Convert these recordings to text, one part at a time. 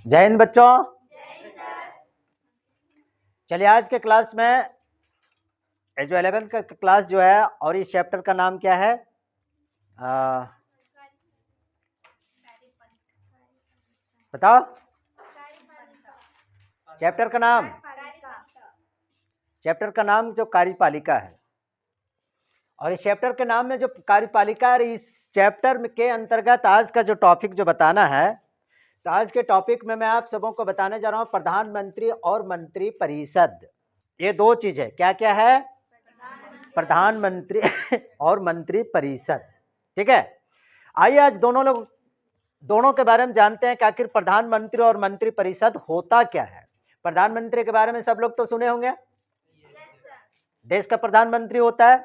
जय हिंद बच्चों। चलिए आज के क्लास में जो 11th का क्लास जो है और इस चैप्टर का नाम क्या है? बताओ चैप्टर का नाम जो कार्यपालिका है। और इस चैप्टर के नाम में जो कार्यपालिका है, इस चैप्टर के अंतर्गत आज का जो टॉपिक जो बताना है, तो आज के टॉपिक में मैं आप सबों को बताने जा रहा हूं प्रधानमंत्री और मंत्री परिषद। ये दो चीज है। क्या क्या है? प्रधानमंत्री और मंत्री परिषद। ठीक है, आइए आज दोनों के बारे में जानते हैं कि आखिर प्रधानमंत्री और मंत्री परिषद होता क्या है। प्रधानमंत्री के बारे में सब लोग तो सुने होंगे। देश का प्रधानमंत्री होता है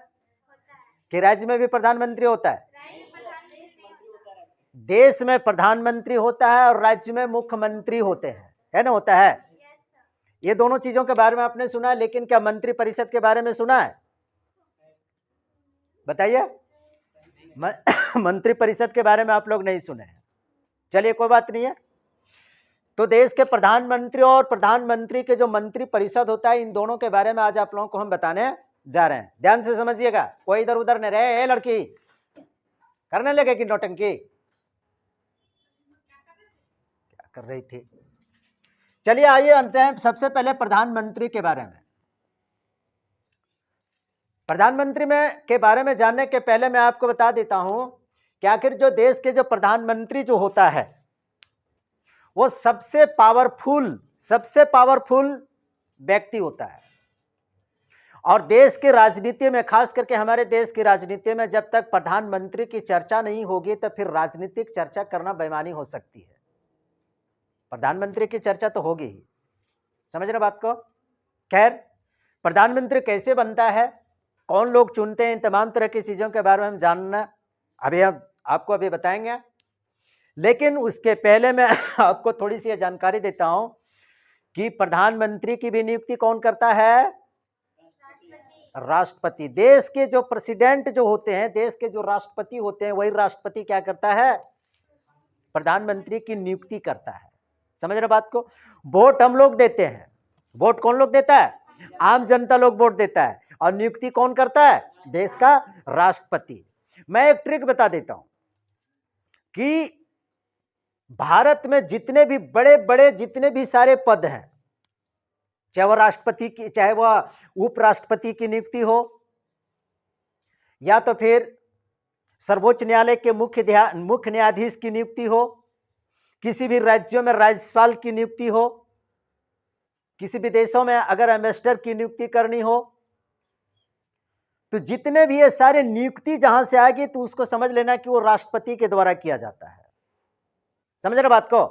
कि राज्य में भी प्रधानमंत्री होता है? देश में प्रधानमंत्री होता है और राज्य में मुख्यमंत्री होते हैं, है ना? होता है। ये दोनों चीजों के बारे में आपने सुना है, लेकिन क्या मंत्री परिषद के बारे में सुना है? बताइए। मंत्री परिषद के बारे में आप लोग नहीं सुने हैं। चलिए कोई बात नहीं है। तो देश के प्रधानमंत्री और प्रधानमंत्री के जो मंत्री परिषद होता है, इन दोनों के बारे में आज आप लोगों को हम बताने जा रहे हैं। ध्यान से समझिएगा, कोई इधर उधर नहीं रहे। ए लड़की, करने लगे कि नौटंकी क्या कर रही थी? चलिए आइए अंत हैं सबसे पहले प्रधानमंत्री के बारे में। प्रधानमंत्री में के बारे में जानने के पहले मैं आपको बता देता हूं कि आखिर जो देश के जो प्रधानमंत्री जो होता है, वो सबसे पावरफुल व्यक्ति होता है। और देश की राजनीति में, खास करके हमारे देश की राजनीति में, जब तक प्रधानमंत्री की चर्चा नहीं होगी तो फिर राजनीतिक चर्चा करना बेईमानी हो सकती है। प्रधानमंत्री की चर्चा तो होगी ही, समझ रहे बात को? खैर, प्रधानमंत्री कैसे बनता है, कौन लोग चुनते हैं, इन तमाम तरह की चीजों के बारे में हम जानना हम आपको अभी बताएंगे। लेकिन उसके पहले मैं आपको थोड़ी सी जानकारी देता हूं कि प्रधानमंत्री की भी नियुक्ति कौन करता है? राष्ट्रपति। देश के जो प्रेसिडेंट जो होते हैं, देश के जो राष्ट्रपति होते हैं, वही राष्ट्रपति क्या करता है? प्रधानमंत्री की नियुक्ति करता है। समझ रहे बात को? वोट हम लोग देते हैं। वोट कौन लोग देता है? आम जनता लोग वोट देता है। और नियुक्ति कौन करता है? देश का राष्ट्रपति। मैं एक ट्रिक बता देता हूं कि भारत में जितने भी बड़े बड़े जितने भी सारे पद हैं, चाहे वह राष्ट्रपति की, चाहे वह उपराष्ट्रपति की नियुक्ति हो, या तो फिर सर्वोच्च न्यायालय के मुख्य न्यायाधीश की नियुक्ति हो, किसी भी राज्यों में राज्यपाल की नियुक्ति हो, किसी भी देशों में अगर एम्बेसडर की नियुक्ति करनी हो, तो जितने भी ये सारे नियुक्ति जहां से आएगी तो उसको समझ लेना कि वो राष्ट्रपति के द्वारा किया जाता है। समझ रहे बात को?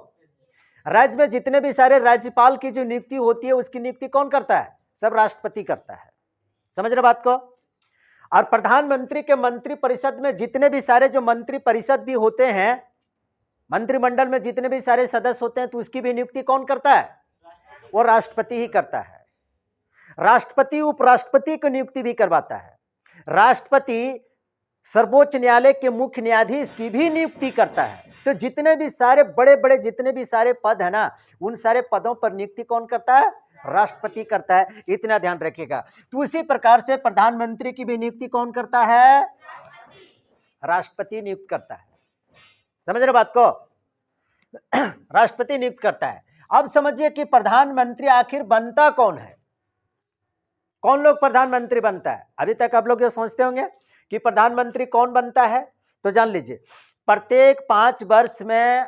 राज्य में जितने भी सारे राज्यपाल की जो नियुक्ति होती है, उसकी नियुक्ति कौन करता है? सब राष्ट्रपति करता है। समझ रहे बात को? और प्रधानमंत्री के मंत्री परिषद में जितने भी सारे जो मंत्री परिषद भी होते हैं, मंत्रिमंडल में जितने भी सारे सदस्य होते हैं, तो उसकी भी नियुक्ति कौन करता है? वो राष्ट्रपति ही करता है। राष्ट्रपति उपराष्ट्रपति की नियुक्ति भी करवाता है। राष्ट्रपति सर्वोच्च न्यायालय के मुख्य न्यायाधीश की भी नियुक्ति करता है। तो जितने भी सारे बड़े बड़े जितने भी सारे पद है ना, उन सारे पदों पर नियुक्ति कौन करता है? राष्ट्रपति करता है। इतना ध्यान रखिएगा। तो उसी प्रकार से प्रधानमंत्री की भी नियुक्ति कौन करता है? राष्ट्रपति नियुक्त करता है। समझ रहे बात को? राष्ट्रपति नियुक्त करता है। अब समझिए कि प्रधानमंत्री आखिर बनता कौन है? कौन लोग प्रधानमंत्री बनता है? अभी तक आप लोग ये सोचते होंगे कि प्रधानमंत्री कौन बनता है, तो जान लीजिए, प्रत्येक 5 वर्ष में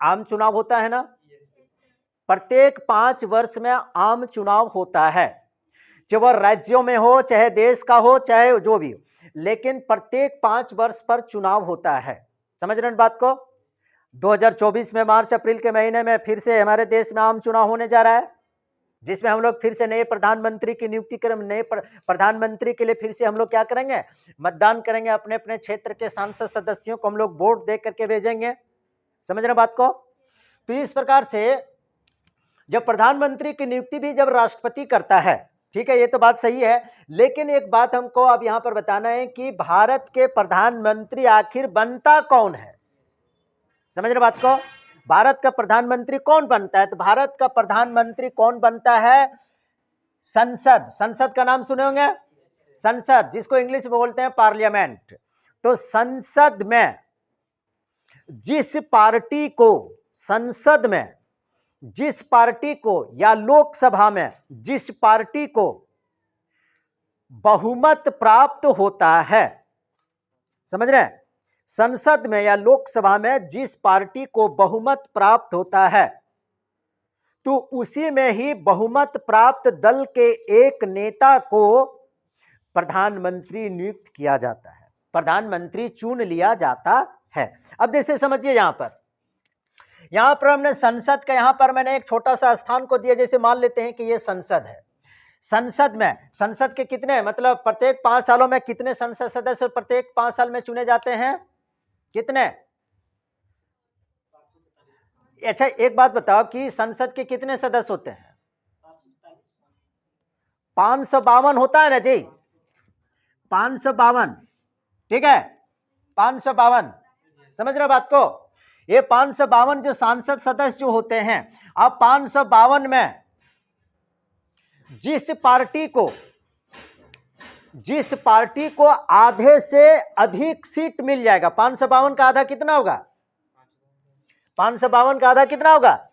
आम चुनाव होता है ना। प्रत्येक 5 वर्ष में आम चुनाव होता है, चाहे वह राज्यों में हो, चाहे देश का हो, चाहे जो भी हो, लेकिन प्रत्येक 5 वर्ष पर चुनाव होता है। समझ रहे हैं बात को? 2024 में मार्च अप्रैल के महीने में फिर से हमारे देश में आम चुनाव होने जा रहा है, जिसमें हम लोग फिर से नए प्रधानमंत्री की नियुक्ति करें। नए प्रधानमंत्री के लिए फिर से हम लोग क्या करेंगे? मतदान करेंगे। अपने अपने क्षेत्र के सांसद सदस्यों को हम लोग वोट दे करके भेजेंगे। समझ रहे बात को? तो इस प्रकार से जब प्रधानमंत्री की नियुक्ति भी जब राष्ट्रपति करता है, ठीक है, ये तो बात सही है, लेकिन एक बात हमको अब यहां पर बताना है कि भारत के प्रधानमंत्री आखिर बनता कौन है? समझ रहे बात को? भारत का प्रधानमंत्री कौन बनता है? तो भारत का प्रधानमंत्री कौन बनता है? संसद। संसद का नाम सुने होंगे, संसद, जिसको इंग्लिश में बोलते हैं पार्लियामेंट। तो संसद में जिस पार्टी को, संसद में जिस पार्टी को या लोकसभा में जिस पार्टी को बहुमत प्राप्त होता है, समझ रहे हैं, संसद में या लोकसभा में जिस पार्टी को बहुमत प्राप्त होता है तो उसी में ही बहुमत प्राप्त दल के एक नेता को प्रधानमंत्री नियुक्त किया जाता है, प्रधानमंत्री चुन लिया जाता है। अब जैसे समझिए, यहां पर हमने संसद का, यहां पर मैंने एक छोटा सा स्थान को दिया, जैसे मान लेते हैं कि ये संसद है। संसद में, संसद के कितने, मतलब प्रत्येक 5 सालों में कितने संसद सदस्य प्रत्येक 5 साल में चुने जाते हैं? कितने? अच्छा, एक बात बताओ कि संसद के कितने सदस्य होते हैं? 552 होता है ना जी, 552, ठीक है, 552, समझ रहे हो बात को? ये 552 जो सांसद सदस्य जो होते हैं, अब 552 में जिस पार्टी को आधे से अधिक सीट मिल जाएगा, 552 का आधा कितना होगा? 552 का आधा कितना होगा?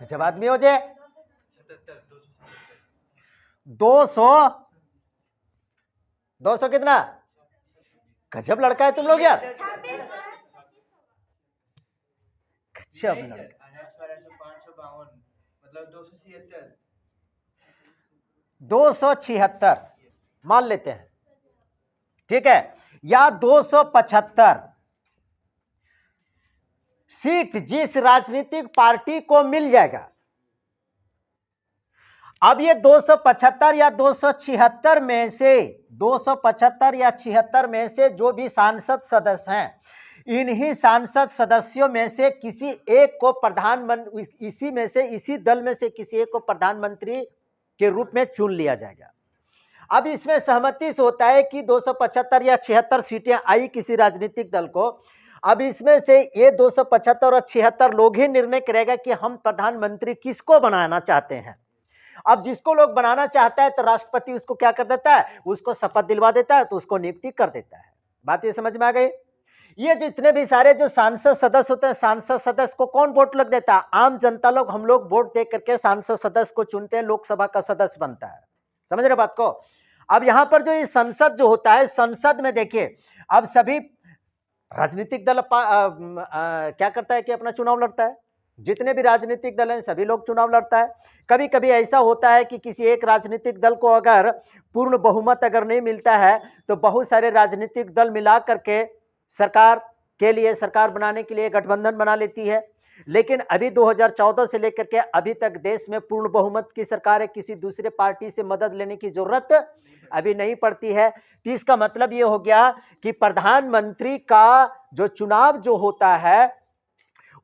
जब आदमी हो जाए 200 कितना? गजब लड़का है तुम लोग यार, गजब लड़का। 276 मान लेते हैं, ठीक है, या 275 सीट जिस राजनीतिक पार्टी को मिल जाएगा। अब ये 275 या 276 में से, 275 या 76 में से जो भी सांसद सदस्य हैं, इन्हीं सांसद सदस्यों में से किसी एक को प्रधानमंत्री, इसी में से, इसी दल में से किसी एक को प्रधानमंत्री के रूप में चुन लिया जाएगा। अब इसमें सहमति से होता है कि 275 या 76 सीटें आई किसी राजनीतिक दल को। अब इसमें से ये 275 और 76 लोग ही निर्णय करेगा कि हम प्रधानमंत्री किसको बनाना चाहते हैं। अब जिसको लोग बनाना चाहता है तो राष्ट्रपति उसको क्या कर देता है? उसको शपथ दिलवा देता है, तो उसको नियुक्ति कर देता है। बात ये समझ में आ गई? ये जितने भी सारे जो सांसद सदस्य होते हैं, सांसद सदस्य को कौन वोट लग देता है? आम जनता लोग, हम लोग वोट दे करके सांसद सदस्य को चुनते हैं, लोकसभा का सदस्य बनता है। समझ रहे बात को? अब यहां पर जो ये संसद जो होता है, संसद में देखिए, अब सभी राजनीतिक दल क्या करता है कि अपना चुनाव लड़ता है। जितने भी राजनीतिक दल हैं सभी लोग चुनाव लड़ता है। कभी कभी ऐसा होता है कि किसी एक राजनीतिक दल को अगर पूर्ण बहुमत अगर नहीं मिलता है तो बहुत सारे राजनीतिक दल मिला करके सरकार के लिए, सरकार बनाने के लिए गठबंधन बना लेती है। लेकिन अभी 2014 से लेकर के अभी तक देश में पूर्ण बहुमत की सरकार है, किसी दूसरे पार्टी से मदद लेने की जरूरत अभी नहीं पड़ती है। तो इसका मतलब ये हो गया कि प्रधानमंत्री का जो चुनाव जो होता है,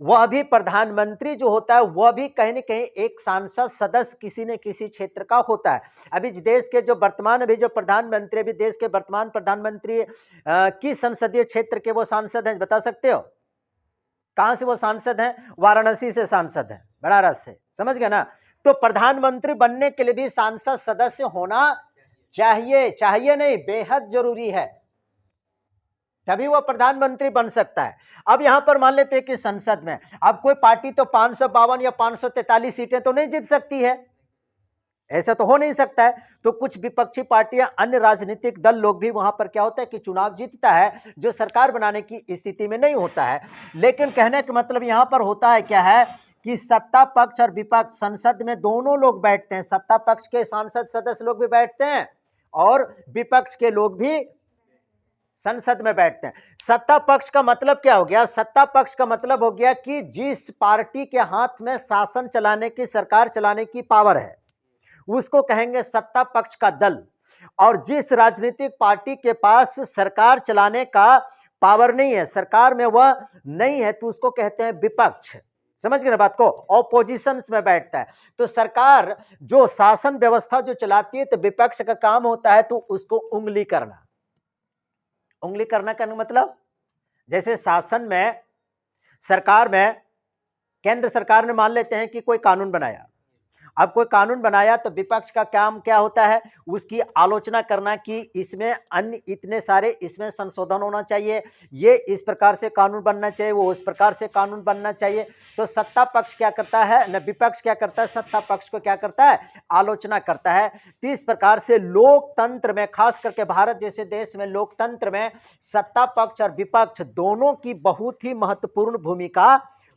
वह भी प्रधानमंत्री जो होता है वह भी कहीं न कहीं एक सांसद सदस्य किसी न किसी क्षेत्र का होता है। अभी देश के जो वर्तमान अभी जो प्रधानमंत्री, अभी देश के वर्तमान प्रधानमंत्री किस संसदीय क्षेत्र के वो सांसद हैं, बता सकते हो? कहां से वो सांसद हैं? वाराणसी से सांसद हैं, बनारस से। समझ गए ना? तो प्रधानमंत्री बनने के लिए भी सांसद सदस्य होना चाहिए, चाहिए नहीं, बेहद जरूरी है, तभी वो प्रधानमंत्री बन सकता है। अब यहां पर मान लेते हैं कि संसद में अब कोई पार्टी तो 552 या 543 सीटें तो नहीं जीत सकती है, ऐसा तो हो नहीं सकता है। तो कुछ विपक्षी पार्टियां, अन्य राजनीतिक दल लोग भी वहां पर क्या होता है कि चुनाव जीतता है, जो सरकार बनाने की स्थिति में नहीं होता है। लेकिन कहने का मतलब यहां पर होता है क्या है कि सत्ता पक्ष और विपक्ष संसद में दोनों लोग बैठते हैं। सत्ता पक्ष के सांसद सदस्य लोग भी बैठते हैं और विपक्ष के लोग भी संसद में बैठते हैं। सत्ता पक्ष का मतलब क्या हो गया? सत्ता पक्ष का मतलब हो गया कि जिस पार्टी के हाथ में शासन चलाने की, सरकार चलाने की पावर है, उसको कहेंगे सत्ता पक्ष का दल। और जिस राजनीतिक पार्टी के पास सरकार चलाने का पावर नहीं है, सरकार में वह नहीं है, तो उसको कहते हैं विपक्ष। समझ गए ना बात को? ऑपोजिशन में बैठता है। तो सरकार जो शासन व्यवस्था जो चलाती है तो विपक्ष का काम होता है तो उसको उंगली करना। उंगली करना का मतलब जैसे शासन में, सरकार में, केंद्र सरकार ने मान लेते हैं कि कोई कानून बनाया। अब कोई कानून बनाया तो विपक्ष का काम क्या होता है, उसकी आलोचना करना कि इसमें अन्य इतने सारे इसमें संशोधन होना चाहिए, ये इस प्रकार से कानून बनना चाहिए, वो उस प्रकार से कानून बनना चाहिए। तो सत्ता पक्ष क्या करता है, न विपक्ष क्या करता है, सत्ता पक्ष को क्या करता है, आलोचना करता है। तो इस प्रकार से लोकतंत्र में, खास करके भारत जैसे देश में लोकतंत्र में सत्ता पक्ष और विपक्ष दोनों की बहुत ही महत्वपूर्ण भूमिका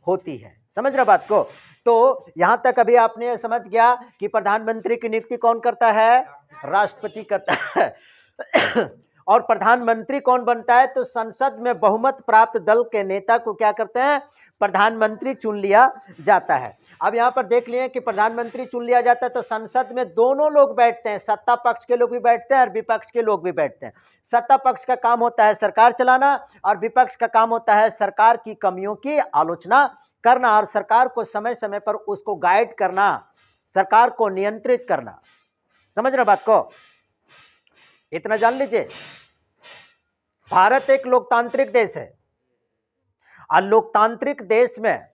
होती है। समझ रहे बात को? तो यहां तक अभी आपने समझ गया कि प्रधानमंत्री की नियुक्ति कौन करता है, राष्ट्रपति करता है। और प्रधानमंत्री कौन बनता है, तो संसद में बहुमत प्राप्त दल के नेता को क्या करते हैं, प्रधानमंत्री चुन लिया जाता है। अब यहां पर देख लिए कि प्रधानमंत्री चुन लिया जाता है तो संसद में दोनों लोग बैठते हैं, सत्ता पक्ष के लोग भी बैठते हैं और विपक्ष के लोग भी बैठते हैं। सत्ता पक्ष का काम होता है सरकार चलाना और विपक्ष का काम होता है सरकार की कमियों की आलोचना करना और सरकार को समय समय पर उसको गाइड करना, सरकार को नियंत्रित करना। समझ रहे बात को? इतना जान लीजिए, भारत एक लोकतांत्रिक देश है और लोकतांत्रिक देश में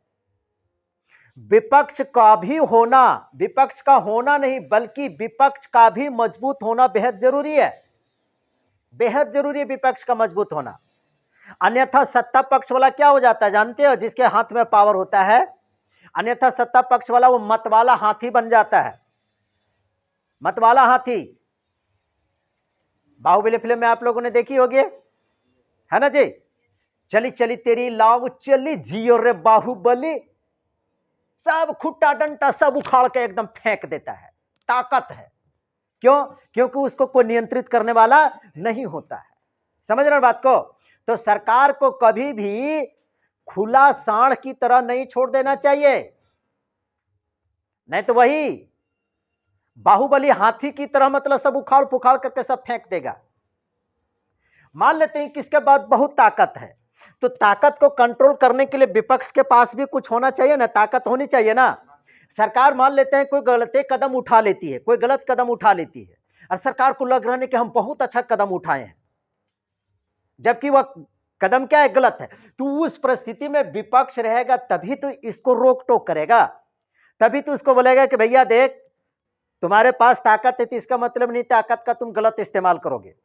विपक्ष का भी होना, विपक्ष का होना नहीं बल्कि विपक्ष का भी मजबूत होना बेहद जरूरी है, बेहद जरूरी है विपक्ष का मजबूत होना। अन्यथा सत्ता पक्ष वाला क्या हो जाता है जानते हो, जिसके हाथ में पावर होता है, अन्यथा सत्ता पक्ष वाला वो मतवाला हाथी बन जाता है, मतवाला हाथी। बाहुबली फिल्म में आप लोगों ने देखी होगी, है ना जी, चली चली तेरी लाव चली जियो रे बाहुबली, सब खुट्टा डंटा सब उखाड़ के एकदम फेंक देता है, ताकत है। क्यों? क्योंकि उसको कोई नियंत्रित करने वाला नहीं होता है। समझ रहे बात को? तो सरकार को कभी भी खुला सांड की तरह नहीं छोड़ देना चाहिए, नहीं तो वही बाहुबली हाथी की तरह मतलब सब उखाड़ पुखाड़ करके सब फेंक देगा। मान लेते हैं किसके पास बहुत ताकत है, तो ताकत को कंट्रोल करने के लिए विपक्ष के पास भी कुछ होना चाहिए ना, ताकत होनी चाहिए ना। सरकार मान लेते हैं कोई गलत कदम उठा लेती है, कोई गलत कदम उठा लेती है और सरकार को लग रहा है कि हम बहुत अच्छा कदम उठाए हैं, जबकि वह कदम क्या है, गलत है। तो उस परिस्थिति में विपक्ष रहेगा तभी तो इसको रोक टोक करेगा, तभी तो उसको बोलेगा कि भैया देख तुम्हारे पास ताकत है तो इसका मतलब नहीं ताकत का तुम गलत इस्तेमाल करोगे,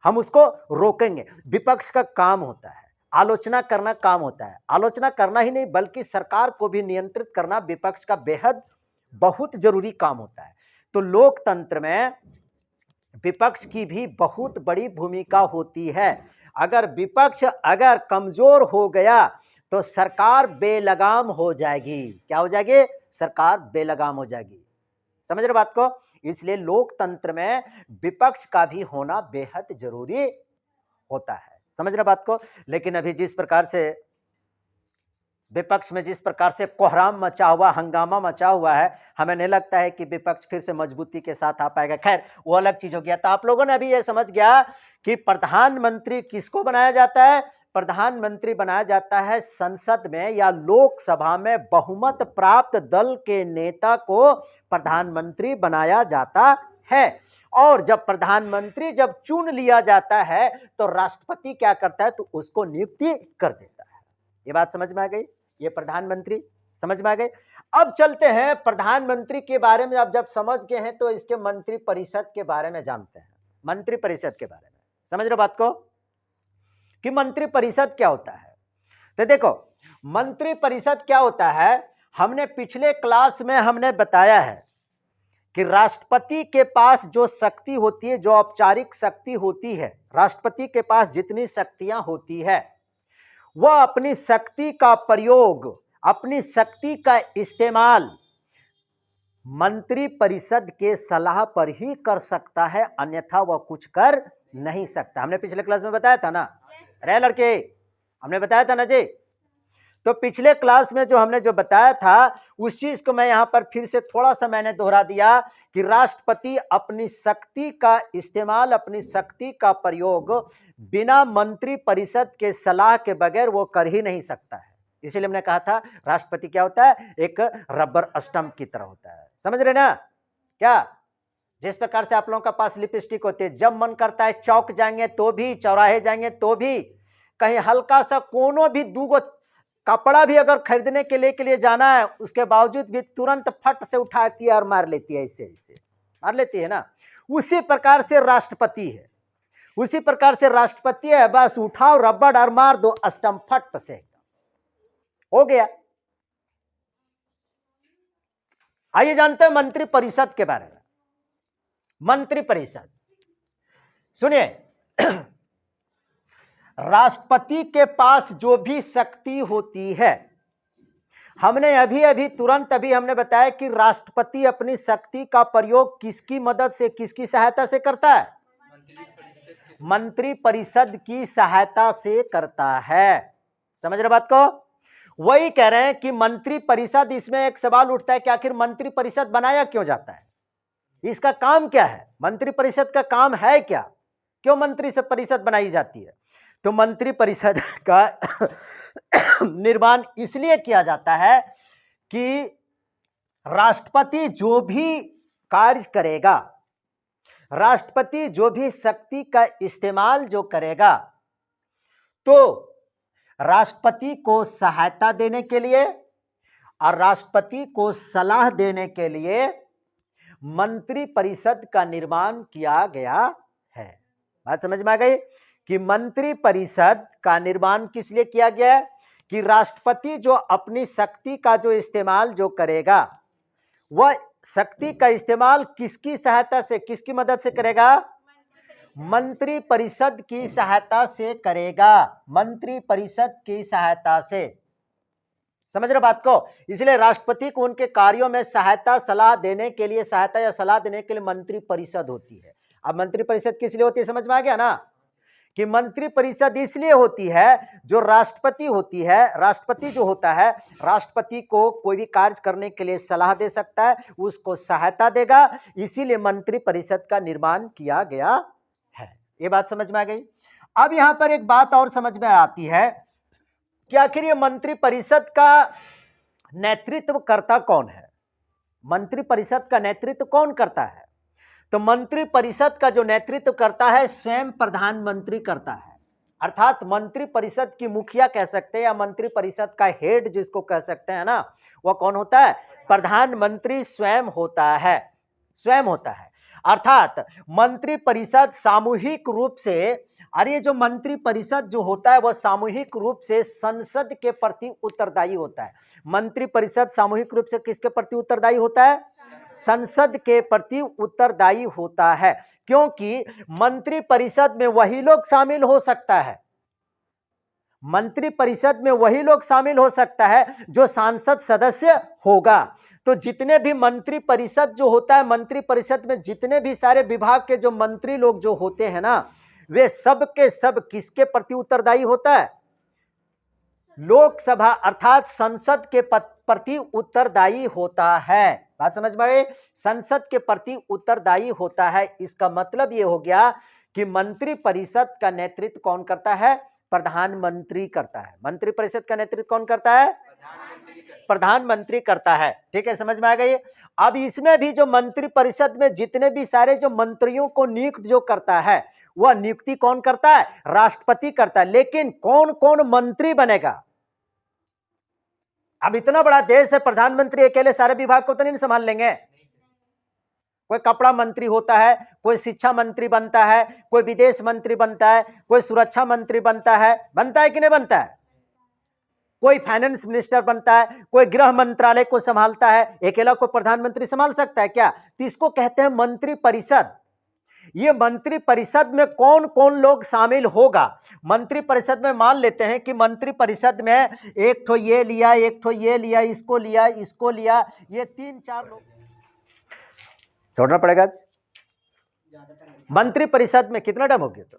हम उसको रोकेंगे। विपक्ष का काम होता है आलोचना करना, काम होता है आलोचना करना ही नहीं बल्कि सरकार को भी नियंत्रित करना विपक्ष का बेहद बहुत जरूरी काम होता है। तो लोकतंत्र में विपक्ष की भी बहुत बड़ी भूमिका होती है। अगर विपक्ष अगर कमजोर हो गया तो सरकार बेलगाम हो जाएगी। क्या हो जाएगी? सरकार बेलगाम हो जाएगी। समझ रहे बात को? इसलिए लोकतंत्र में विपक्ष का भी होना बेहद जरूरी होता है। समझ रहे बात को? लेकिन अभी जिस प्रकार से विपक्ष में जिस प्रकार से कोहराम मचा हुआ, हंगामा मचा हुआ है, हमें नहीं लगता है कि विपक्ष फिर से मजबूती के साथ आ पाएगा। खैर वो अलग चीज हो गया। तो आप लोगों ने अभी ये समझ गया कि प्रधानमंत्री किसको बनाया जाता है? प्रधानमंत्री बनाया जाता है संसद में या लोकसभा में बहुमत प्राप्त दल के नेता को प्रधानमंत्री बनाया जाता है। और जब प्रधानमंत्री जब चुन लिया जाता है तो राष्ट्रपति क्या करता है? तो उसको नियुक्ति कर देता है। ये बात समझ में आ गई? ये प्रधानमंत्री समझ में आ गई। अब चलते हैं प्रधानमंत्री के बारे में। आप जब समझ गए हैं तो इसके मंत्री परिषद के बारे में जानते हैं। मंत्री परिषद के बारे में समझ रहे बात को कि मंत्री परिषद क्या होता है? तो देखो मंत्री परिषद क्या होता है, हमने पिछले क्लास में हमने बताया है कि राष्ट्रपति के पास जो शक्ति होती है, जो औपचारिक शक्ति होती है, राष्ट्रपति के पास जितनी शक्तियां होती है वह अपनी शक्ति का प्रयोग, अपनी शक्ति का इस्तेमाल मंत्री परिषद के सलाह पर ही कर सकता है, अन्यथा वह कुछ कर नहीं सकता। हमने पिछले क्लास में बताया था ना रे लड़के, हमने बताया था ना जी। तो पिछले क्लास में जो हमने जो बताया था उस चीज को मैं यहां पर फिर से थोड़ा सा मैंने दोहरा दिया कि राष्ट्रपति अपनी शक्ति का इस्तेमाल, अपनी शक्ति का प्रयोग बिना मंत्री परिषद के सलाह के बगैर वो कर ही नहीं सकता है। इसीलिए हमने कहा था राष्ट्रपति क्या होता है? एक रबर स्टंप की तरह होता है। समझ रहे ना? क्या जिस प्रकार से आप लोगों के पास लिपस्टिक होती है, जब मन करता है चौक जाएंगे तो भी, चौराहे जाएंगे तो भी, कहीं हल्का सा कोनो भी दूगो कपड़ा भी अगर खरीदने के लिए जाना है, उसके बावजूद भी तुरंत फट से उठाती है और मार लेती है, ऐसे ऐसे मार लेती है ना। उसी प्रकार से राष्ट्रपति है, उसी प्रकार से राष्ट्रपति है, बस उठाओ रबड़ और मार दो स्टंप, फट से हो गया। आइए जानते हैं मंत्री परिषद के बारे में। मंत्री परिषद सुनिए, राष्ट्रपति के पास जो भी शक्ति होती है, हमने अभी तुरंत हमने बताया कि राष्ट्रपति अपनी शक्ति का प्रयोग किसकी मदद से, किसकी सहायता से करता है? मंत्री परिषद की सहायता से करता है। समझ रहे बात को? वही कह रहे हैं कि मंत्री परिषद, इसमें एक सवाल उठता है कि आखिर मंत्री परिषद बनाया क्यों जाता है, इसका काम क्या है, मंत्री परिषद का काम है क्या, क्यों मंत्री से परिषद बनाई जाती है? तो मंत्री परिषद का निर्माण इसलिए किया जाता है कि राष्ट्रपति जो भी कार्य करेगा, राष्ट्रपति जो भी शक्ति का इस्तेमाल जो करेगा, तो राष्ट्रपति को सहायता देने के लिए और राष्ट्रपति को सलाह देने के लिए मंत्री परिषद का निर्माण किया गया है। बात समझ में आ गई कि मंत्री परिषद का निर्माण किस लिए किया गया है? कि राष्ट्रपति जो अपनी शक्ति का जो इस्तेमाल जो करेगा, वह शक्ति का इस्तेमाल किसकी सहायता से, किसकी मदद से करेगा? मंत्री परिषद की सहायता से करेगा, मंत्री परिषद की सहायता से। समझ रहे बात को? इसलिए राष्ट्रपति को उनके कार्यों में सहायता सलाह देने के लिए, सहायता या सलाह देने के लिए मंत्री परिषद होती है। अब मंत्री परिषद किस लिए होती है, समझ में आ गया ना? कि मंत्री परिषद इसलिए होती है, जो राष्ट्रपति होती है, राष्ट्रपति जो होता है, राष्ट्रपति को कोई भी कार्य करने के लिए सलाह दे सकता है, उसको सहायता देगा, इसीलिए मंत्री परिषद का निर्माण किया गया है। ये बात समझ में आ गई। अब यहां पर एक बात और समझ में आती है कि आखिर ये मंत्री परिषद का नेतृत्व करता कौन है? मंत्री परिषद का नेतृत्व कौन करता है? तो मंत्री परिषद का जो नेतृत्व करता है, स्वयं प्रधानमंत्री करता है। अर्थात मंत्री परिषद की मुखिया कह सकते हैं, या मंत्री परिषद का हेड जिसको कह सकते हैं ना, वह कौन होता है? प्रधानमंत्री स्वयं होता है, स्वयं होता है। अर्थात मंत्री परिषद सामूहिक रूप से, और ये जो मंत्री परिषद जो होता है वह सामूहिक रूप से संसद के प्रति उत्तरदायी होता है। मंत्री परिषद सामूहिक रूप से किसके प्रति उत्तरदायी होता है? संसद के प्रति उत्तरदायी होता है, क्योंकि मंत्री परिषद में वही लोग शामिल हो सकता है, मंत्री परिषद में वही लोग शामिल हो सकता है जो सांसद सदस्य होगा। तो जितने भी मंत्री परिषद जो होता है, मंत्री परिषद में जितने भी सारे विभाग के जो मंत्री लोग जो होते हैं ना, वे सब के सब किसके प्रति उत्तरदायी होता है? लोकसभा अर्थात संसद के प्रति उत्तरदायी होता है। बात समझ में आई? संसद के प्रति उत्तरदायी होता है। इसका मतलब ये हो गया कि मंत्री परिषद का नेतृत्व कौन करता है? प्रधानमंत्री करता है। मंत्री परिषद का नेतृत्व कौन करता है? प्रधानमंत्री करता है। ठीक है, समझ में आ गई। अब इसमें भी जो मंत्री परिषद में जितने भी सारे जो मंत्रियों को नियुक्त जो करता है, वह नियुक्ति कौन करता है? राष्ट्रपति करता है। लेकिन कौन कौन मंत्री बनेगा? अब इतना बड़ा देश है, प्रधानमंत्री अकेले सारे विभाग को तो नहीं संभाल लेंगे। कोई कपड़ा मंत्री होता है, कोई शिक्षा मंत्री बनता है, कोई विदेश मंत्री बनता है, कोई सुरक्षा मंत्री बनता है कि नहीं बनता है? कोई फाइनेंस मिनिस्टर बनता है, कोई गृह मंत्रालय को संभालता है। अकेला कोई प्रधानमंत्री संभाल सकता है क्या? तो इसको कहते हैं मंत्री परिषद। ये मंत्री परिषद में कौन कौन लोग शामिल होगा? मंत्री परिषद में मान लेते हैं कि मंत्री परिषद में एक ठो ये लिया, एक ठो ये लिया, इसको लिया, इसको लिया, ये 3-4 लोग छोड़ना पड़ेगा। मंत्री परिषद में कितना टाइम हो गया? तो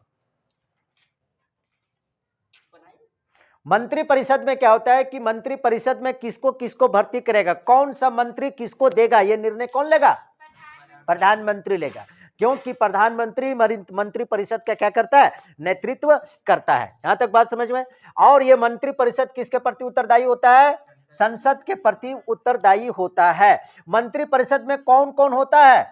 मंत्री परिषद में क्या होता है कि मंत्री परिषद में किसको किसको भर्ती करेगा, कौन सा मंत्री किसको देगा, यह निर्णय कौन लेगा? प्रधानमंत्री लेगा। क्योंकि प्रधानमंत्री मंत्री परिषद का क्या करता है? नेतृत्व करता है। यहां तक बात समझ में? और ये मंत्री परिषद किसके प्रति उत्तरदायी होता है? संसद के प्रति उत्तरदायी होता है। मंत्री परिषद में कौन कौन होता है?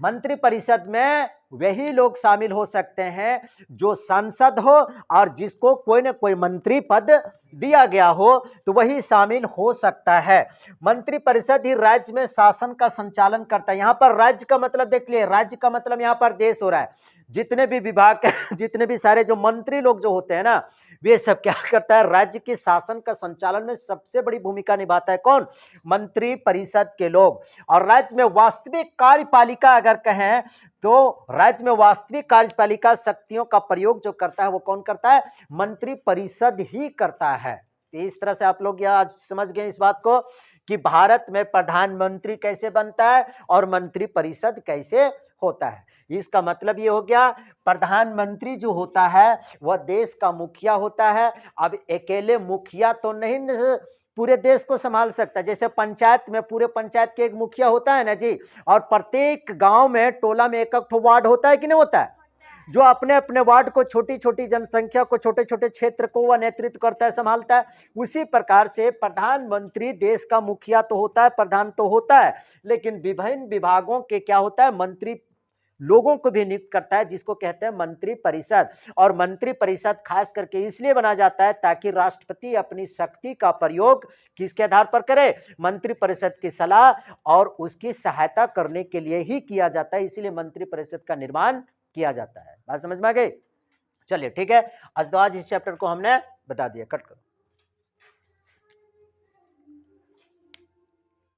मंत्री परिषद में वही लोग शामिल हो सकते हैं जो सांसद हो और जिसको कोई ना कोई मंत्री पद दिया गया हो, तो वही शामिल हो सकता है। मंत्री परिषद ही राज्य में शासन का संचालन करता है। यहां पर राज्य का मतलब देख लिए, राज्य का मतलब यहां पर देश हो रहा है। जितने भी विभाग जितने भी सारे जो मंत्री लोग जो होते हैं ना, वे सब क्या करता है, राज्य के शासन का संचालन में सबसे बड़ी भूमिका निभाता है। कौन? मंत्री परिषद के लोग। और राज्य में वास्तविक कार्यपालिका अगर कहें तो राज्य में वास्तविक कार्यपालिका शक्तियों का प्रयोग जो करता है वो कौन करता है? मंत्री परिषद ही करता है। इस तरह से आप लोग यह समझ गए इस बात को कि भारत में प्रधानमंत्री कैसे बनता है और मंत्री परिषद कैसे होता है। इसका मतलब ये हो गया, प्रधानमंत्री जो होता है वह देश का मुखिया होता है। अब अकेले मुखिया तो नहीं पूरे देश को संभाल सकता। जैसे पंचायत में पूरे पंचायत के एक मुखिया होता है ना जी, और प्रत्येक गांव में टोला में एक एक वार्ड होता है कि नहीं होता है, जो अपने अपने वार्ड को, छोटी छोटी जनसंख्या को, छोटे छोटे क्षेत्र को वह नेतृत्व करता है, संभालता है। उसी प्रकार से प्रधानमंत्री देश का मुखिया तो होता है, प्रधान तो होता है, लेकिन विभिन्न विभागों के क्या होता है, मंत्री लोगों को भी नियुक्त करता है, जिसको कहते हैं मंत्री परिषद। और मंत्री परिषद खास करके इसलिए बना जाता है ताकि राष्ट्रपति अपनी शक्ति का प्रयोग किसके आधार पर करे? मंत्री परिषद की सलाह और उसकी सहायता करने के लिए ही किया जाता है। इसीलिए मंत्री परिषद का निर्माण किया जाता है। बात समझ में आ गई? चलिए ठीक है, आज इस चैप्टर को हमने बता दिया। कट करो।